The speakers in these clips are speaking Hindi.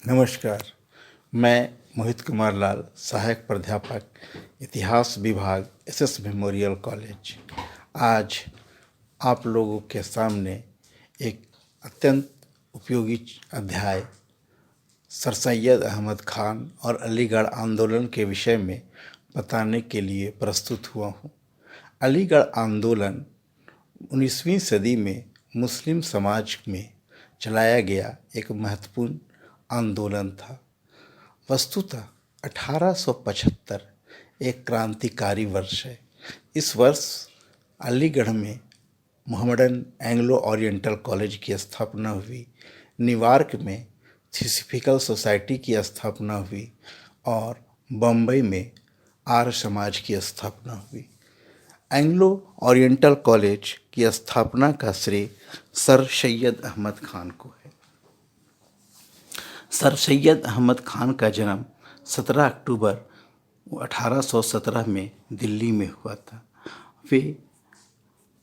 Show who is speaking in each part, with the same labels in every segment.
Speaker 1: नमस्कार। मैं मोहित कुमार लाल, सहायक प्राध्यापक, इतिहास विभाग, एसएस मेमोरियल कॉलेज। आज आप लोगों के सामने एक अत्यंत उपयोगी अध्याय सर सैयद अहमद खान और अलीगढ़ आंदोलन के विषय में बताने के लिए प्रस्तुत हुआ हूँ। अलीगढ़ आंदोलन 19वीं सदी में मुस्लिम समाज में चलाया गया एक महत्वपूर्ण आंदोलन था। वस्तुतः 1875 एक क्रांतिकारी वर्ष है। इस वर्ष अलीगढ़ में मोहम्मडन एंग्लो ओरिएंटल कॉलेज की स्थापना हुई, न्यूयॉर्क में थियोसॉफिकल सोसाइटी की स्थापना हुई और बम्बई में आर्य समाज की स्थापना हुई। एंग्लो ओरिएंटल कॉलेज की स्थापना का श्रेय सर सैयद अहमद खान को है। सर सैयद अहमद खान का जन्म 17 अक्टूबर 1817 में दिल्ली में हुआ था। वे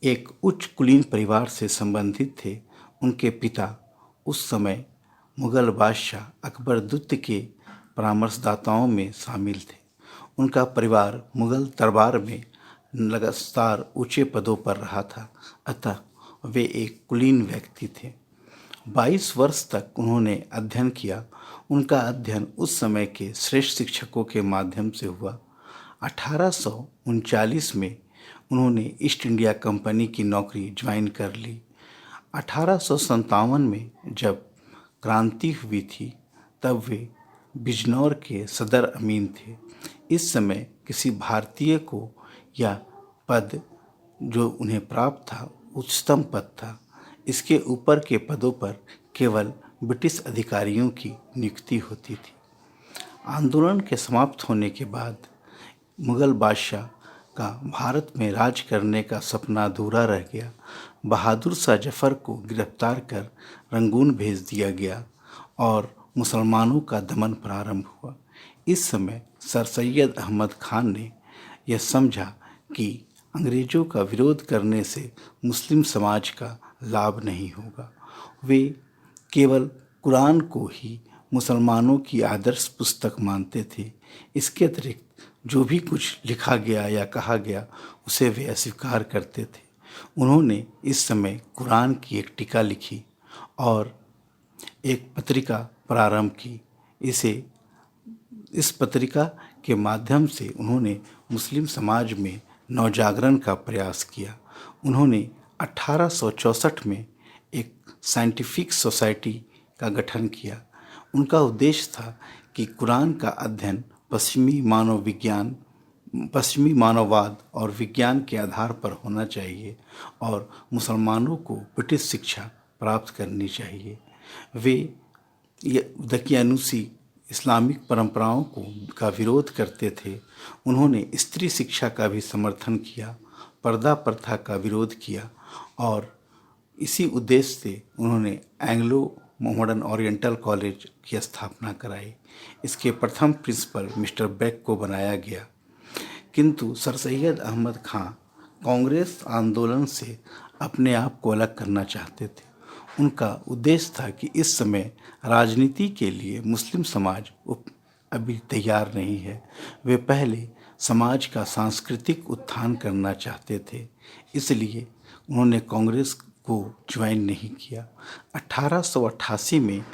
Speaker 1: एक उच्च कुलीन परिवार से संबंधित थे। उनके पिता उस समय मुगल बादशाह अकबर द्वितीय के परामर्शदाताओं में शामिल थे। उनका परिवार मुगल दरबार में लगातार ऊंचे पदों पर रहा था, अतः वे एक कुलीन व्यक्ति थे। 22 वर्ष तक उन्होंने अध्ययन किया। उनका अध्ययन उस समय के श्रेष्ठ शिक्षकों के माध्यम से हुआ। 1839 में उन्होंने ईस्ट इंडिया कंपनी की नौकरी ज्वाइन कर ली। 1857 में जब क्रांति हुई थी तब वे बिजनौर के सदर अमीन थे। इस समय किसी भारतीय को यह पद जो उन्हें प्राप्त था उच्चतम पद था। इसके ऊपर के पदों पर केवल ब्रिटिश अधिकारियों की नियुक्ति होती थी। आंदोलन के समाप्त होने के बाद मुगल बादशाह का भारत में राज करने का सपना अधूरा रह गया। बहादुर शाह जफर को गिरफ्तार कर रंगून भेज दिया गया और मुसलमानों का दमन प्रारंभ हुआ। इस समय सर सैयद अहमद खान ने यह समझा कि अंग्रेज़ों का विरोध करने से मुस्लिम समाज का लाभ नहीं होगा। वे केवल कुरान को ही मुसलमानों की आदर्श पुस्तक मानते थे। इसके अतिरिक्त जो भी कुछ लिखा गया या कहा गया उसे वे अस्वीकार करते थे। उन्होंने इस समय कुरान की एक टीका लिखी और एक पत्रिका प्रारंभ की। इस पत्रिका के माध्यम से उन्होंने मुस्लिम समाज में नवजागरण का प्रयास किया। उन्होंने 1864 में एक साइंटिफिक सोसाइटी का गठन किया। उनका उद्देश्य था कि कुरान का अध्ययन पश्चिमी मानववाद और विज्ञान के आधार पर होना चाहिए और मुसलमानों को ब्रिटिश शिक्षा प्राप्त करनी चाहिए। वे दकियानूसी इस्लामिक परंपराओं का विरोध करते थे। उन्होंने स्त्री शिक्षा का भी समर्थन किया, पर्दा प्रथा का विरोध किया और इसी उद्देश्य से उन्होंने एंग्लो मोहम्मडन ओरिएंटल कॉलेज की स्थापना कराई। इसके प्रथम प्रिंसिपल मिस्टर बेक को बनाया गया। किंतु सर सैयद अहमद खां कांग्रेस आंदोलन से अपने आप को अलग करना चाहते थे। उनका उद्देश्य था कि इस समय राजनीति के लिए मुस्लिम समाज अभी तैयार नहीं है। वे पहले समाज का सांस्कृतिक उत्थान करना चाहते थे, इसलिए उन्होंने कांग्रेस को ज्वाइन नहीं किया। 1888 में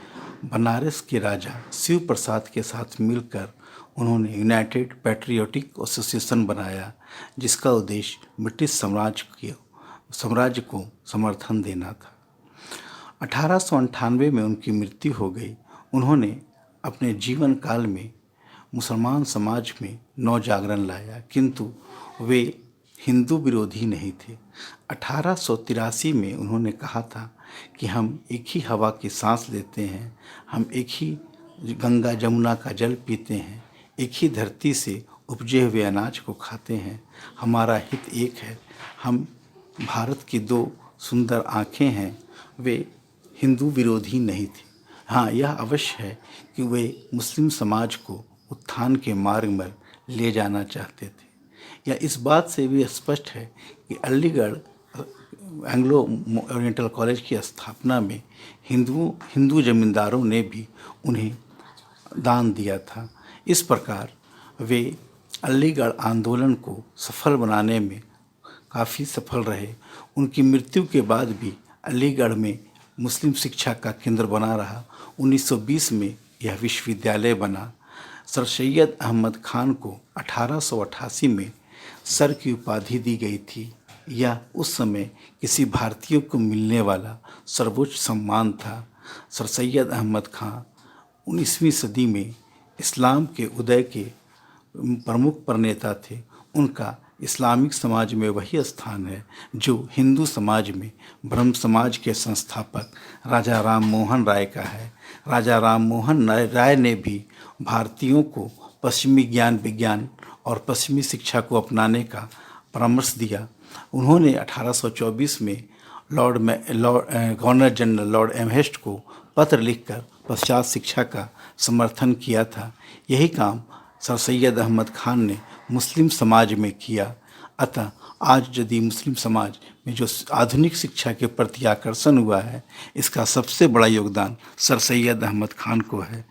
Speaker 1: बनारस के राजा शिव प्रसाद के साथ मिलकर उन्होंने यूनाइटेड पैट्रियोटिक एसोसिएशन बनाया, जिसका उद्देश्य ब्रिटिश साम्राज्य को समर्थन देना था। 1898 में उनकी मृत्यु हो गई। उन्होंने अपने जीवन काल में मुसलमान समाज में नवजागरण लाया, किंतु वे हिंदू विरोधी नहीं थे। 1883 में उन्होंने कहा था कि हम एक ही हवा की सांस लेते हैं, हम एक ही गंगा जमुना का जल पीते हैं, एक ही धरती से उपजे हुए अनाज को खाते हैं, हमारा हित एक है, हम भारत की दो सुंदर आँखें हैं। वे हिंदू विरोधी नहीं थे। हाँ, यह अवश्य है कि वे मुस्लिम समाज को उत्थान के मार्ग में ले जाना चाहते थे। या इस बात से भी स्पष्ट है कि अलीगढ़ एंग्लो ओरिएंटल कॉलेज की स्थापना में हिंदू जमींदारों ने भी उन्हें दान दिया था। इस प्रकार वे अलीगढ़ आंदोलन को सफल बनाने में काफ़ी सफल रहे। उनकी मृत्यु के बाद भी अलीगढ़ में मुस्लिम शिक्षा का केंद्र बना रहा। 1920 में यह विश्वविद्यालय बना। सर सैयद अहमद खान को 1888 में सर की उपाधि दी गई थी। यह उस समय किसी भारतीय को मिलने वाला सर्वोच्च सम्मान था। सर सैयद अहमद खान 19वीं सदी में इस्लाम के उदय के प्रमुख प्रणेता थे। उनका इस्लामिक समाज में वही स्थान है जो हिंदू समाज में ब्रह्म समाज के संस्थापक राजा राम मोहन राय का है। राजा राम मोहन राय ने भी भारतीयों को पश्चिमी ज्ञान विज्ञान और पश्चिमी शिक्षा को अपनाने का परामर्श दिया। उन्होंने 1824 में गवर्नर जनरल लॉर्ड एमहेस्ट को पत्र लिखकर पाश्चात्य शिक्षा का समर्थन किया था। यही काम सर सैयद अहमद खान ने मुस्लिम समाज में किया। अतः आज यदि मुस्लिम समाज में जो आधुनिक शिक्षा के प्रति आकर्षण हुआ है, इसका सबसे बड़ा योगदान सर सैयद अहमद खान को है।